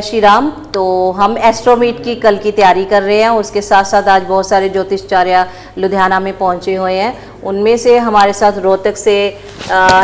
श्री राम। तो हम एस्ट्रोमीट की कल की तैयारी कर रहे हैं, उसके साथ साथ आज बहुत सारे ज्योतिषाचार्य लुधियाना में पहुंचे हुए हैं। उनमें से हमारे साथ रोहतक से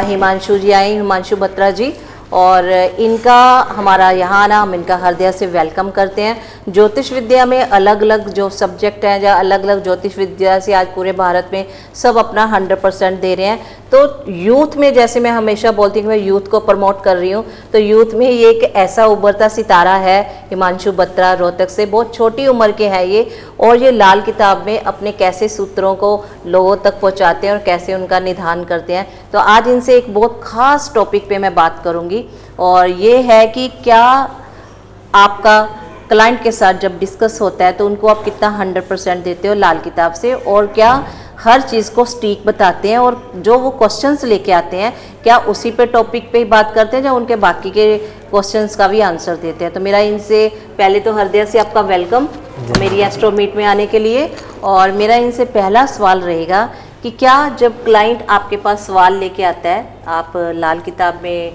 हिमांशु जी आए, हिमांशु बत्रा जी, और इनका हमारा यहाँ आना, हम इनका हृदय से वेलकम करते हैं। ज्योतिष विद्या में अलग अलग जो सब्जेक्ट हैं, या अलग अलग ज्योतिष विद्या से आज पूरे भारत में सब अपना 100% दे रहे हैं। तो यूथ में, जैसे मैं हमेशा बोलती हूँ कि मैं यूथ को प्रमोट कर रही हूँ, तो यूथ में ये एक ऐसा उभरता सितारा है हिमांशु बत्रा, रोहतक से। बहुत छोटी उम्र के हैं ये, और ये लाल किताब में अपने कैसे सूत्रों को लोगों तक पहुँचाते हैं और कैसे उनका निदान करते हैं। तो आज इनसे एक बहुत ख़ास टॉपिक पे मैं बात करूँगी, और ये है कि क्या आपका क्लाइंट के साथ जब डिस्कस होता है तो उनको आप कितना 100% देते हो लाल किताब से, और क्या हर चीज़ को स्टीक बताते हैं, और जो वो क्वेश्चंस लेके आते हैं क्या उसी पे टॉपिक पे ही बात करते हैं, या उनके बाकी के क्वेश्चंस का भी आंसर देते हैं। तो मेरा इनसे पहले तो हृदय से आपका वेलकम मेरी एस्ट्रोमीट में आने के लिए। और मेरा इनसे पहला सवाल रहेगा कि क्या जब क्लाइंट आपके पास सवाल लेके आता है, आप लाल किताब में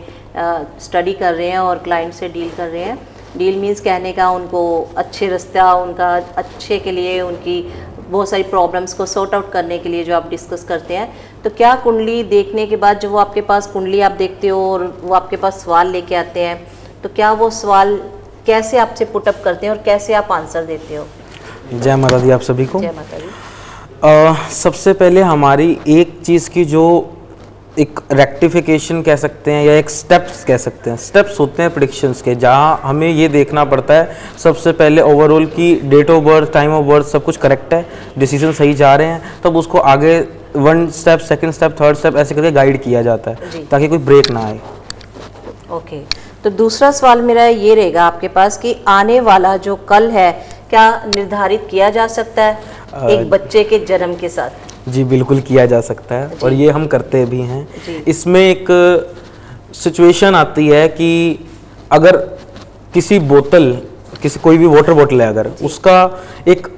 स्टडी कर रहे हैं और क्लाइंट से डील कर रहे हैं, डील मीन्स कहने का उनको अच्छे रास्ता, उनका अच्छे के लिए, उनकी बहुत सारी प्रॉब्लम्स को सॉर्ट आउट करने के लिए जो आप डिस्कस करते हैं, तो क्या कुंडली देखने के बाद जो वो आपके पास कुंडली आप देखते हो और वो आपके पास सवाल लेके आते हैं, तो क्या वो सवाल कैसे आपसे पुटअप करते हैं और कैसे आप आंसर देते हो? जय माता दी आप सभी को। जय माता दी। सबसे पहले हमारी एक चीज़ की जो एक रेक्टिफिकेशन कह सकते हैं या एक स्टेप्स कह सकते हैं, स्टेप्स होते हैं प्रेडिक्शंस के, जहाँ हमें ये देखना पड़ता है सबसे पहले ओवरऑल की date of birth, time of birth सब कुछ करेक्ट है, डिसीजन सही जा रहे हैं, तब उसको आगे 1 step, 2nd step, 3rd step ऐसे करके गाइड किया जाता है ताकि कोई ब्रेक ना आए। ओके, तो दूसरा सवाल मेरा ये रहेगा आपके पास कि आने वाला जो कल है क्या निर्धारित किया जा सकता है एक बच्चे के जन्म के साथ? जी बिल्कुल किया जा सकता है, और ये हम करते भी हैं। इसमें एक सिचुएशन आती है कि अगर किसी बोतल, कोई भी वाटर बोतल है, अगर उसका एक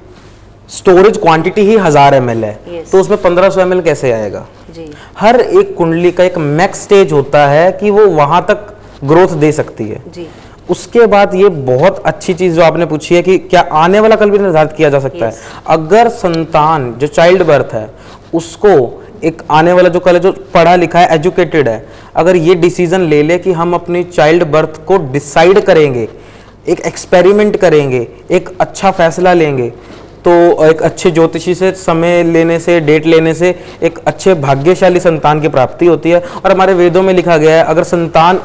स्टोरेज क्वांटिटी ही 1000 ml है, तो उसमें 1500 ml कैसे आएगा? हर एक कुंडली का एक मैक्स स्टेज होता है कि वो वहां तक ग्रोथ दे सकती है। उसके बाद ये बहुत अच्छी चीज जो आपने पूछी है कि क्या आने वाला कल भी निर्धारित किया जा सकता है। अगर संतान जो चाइल्ड बर्थ है उसको एक आने वाला जो कल है, जो पढ़ा लिखा है, एजुकेटेड है, अगर ये डिसीजन ले ले कि हम अपनी चाइल्ड बर्थ को डिसाइड करेंगे, एक एक्सपेरिमेंट करेंगे, एक अच्छा फैसला लेंगे, तो एक अच्छे ज्योतिषी से समय लेने से, डेट लेने से एक अच्छे भाग्यशाली संतान की प्राप्ति होती है। और हमारे वेदों में लिखा गया है अगर संतान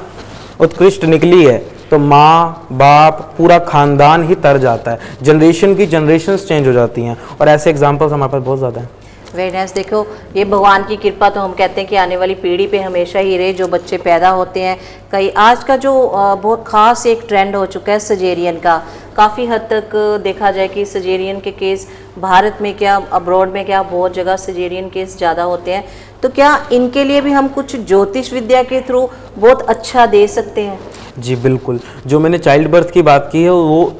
उत्कृष्ट निकली है तो माँ बाप पूरा खानदान ही तर जाता है, जनरेशन की जनरेशंस चेंज हो जाती हैं, और ऐसे एग्जांपल्स हमारे पास बहुत ज़्यादा हैं। Very nice. देखो, ये भगवान की कृपा तो हम कहते हैं कि आने वाली पीढ़ी पे हमेशा ही रहे, जो बच्चे पैदा होते हैं। कई आज का जो बहुत ख़ास एक ट्रेंड हो चुका है सजेरियन का, काफ़ी हद तक देखा जाए कि सजेरियन के केस भारत में क्या, अब्रॉड में क्या, बहुत जगह सजेरियन केस ज़्यादा होते हैं। तो क्या इनके लिए भी हम कुछ ज्योतिष विद्या के थ्रू बहुत अच्छा दे सकते हैं? जी बिल्कुल, जो मैंने चाइल्ड बर्थ की बात की है वो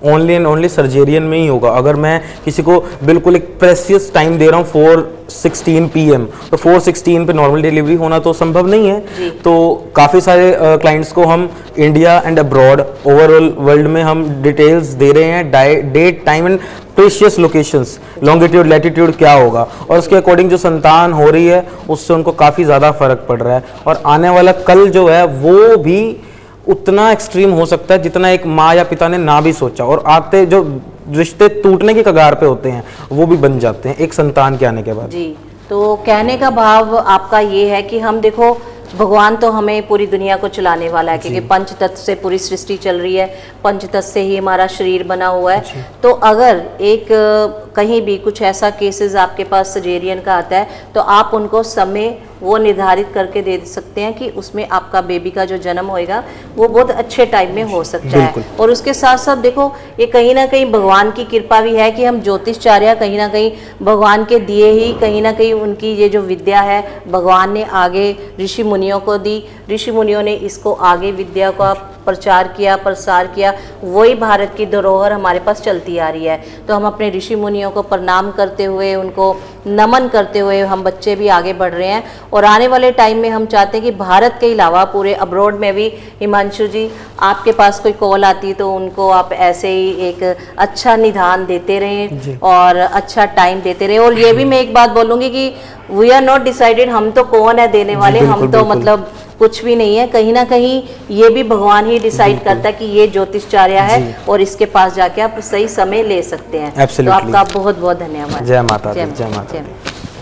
ओनली एंड ओनली सर्जेरियन में ही होगा। अगर मैं किसी को बिल्कुल एक प्रेसियस टाइम दे रहा हूँ 4:16 PM, तो 4:16 पे नॉर्मल डिलीवरी होना तो संभव नहीं है। तो काफ़ी सारे क्लाइंट्स को हम India and abroad overall world में हम डिटेल्स दे रहे हैं, date, time and precious locations, longitude, latitude क्या होगा, और उसके अकॉर्डिंग जो संतान हो रही है उससे उनको काफ़ी ज़्यादा फर्क पड़ रहा है। और आने वाला कल जो है वो भी उतना एक्सट्रीम हो सकता है जितना एक माँ या पिता ने ना भी सोचा, और आते जो रिश्ते टूटने की कगार पे होते हैं वो भी बन जाते हैं एक संतान के आने के बाद। जी, तो कहने का भाव आपका ये है कि हम देखो, भगवान तो हमें पूरी दुनिया को चलाने वाला है, क्योंकि पंच तत्व से पूरी सृष्टि चल रही है, पंच तत्व से ही हमारा शरीर बना हुआ है। तो अगर एक कहीं भी कुछ ऐसा केसेस आपके पास सजेरियन का आता है, तो आप उनको समय वो निर्धारित करके दे सकते हैं कि उसमें आपका बेबी का जो जन्म होएगा वो बहुत अच्छे टाइम में हो सकता है। और उसके साथ साथ देखो, ये कहीं ना कहीं भगवान की कृपा भी है कि हम ज्योतिषाचार्य कहीं ना कहीं भगवान के दिए ही, कहीं ना कहीं उनकी ये जो विद्या है भगवान ने आगे ऋषि मुनियों को दी, ऋषि मुनियों ने इसको आगे विद्या का प्रचार किया, प्रसार किया, वही भारत की धरोहर हमारे पास चलती आ रही है। तो हम अपने ऋषि मुनियों को प्रणाम करते हुए, उनको नमन करते हुए हम बच्चे भी आगे बढ़ रहे हैं। और आने वाले टाइम में हम चाहते हैं कि भारत के अलावा पूरे अब्रॉड में भी हिमांशु जी आपके पास कोई कॉल आती है तो उनको आप ऐसे ही एक अच्छा निदान देते रहें और अच्छा टाइम देते रहें। और ये भी मैं एक बात बोलूँगी कि वी आर नॉट डिसाइडेड, हम तो कौन है देने वाले, हम तो मतलब कुछ भी नहीं है, कहीं ना कहीं ये भी भगवान ही डिसाइड करता है कि ये ज्योतिषाचार्य है और इसके पास जाके आप सही समय ले सकते हैं। तो आपका बहुत बहुत धन्यवाद। जय माता दी, जय माता दी।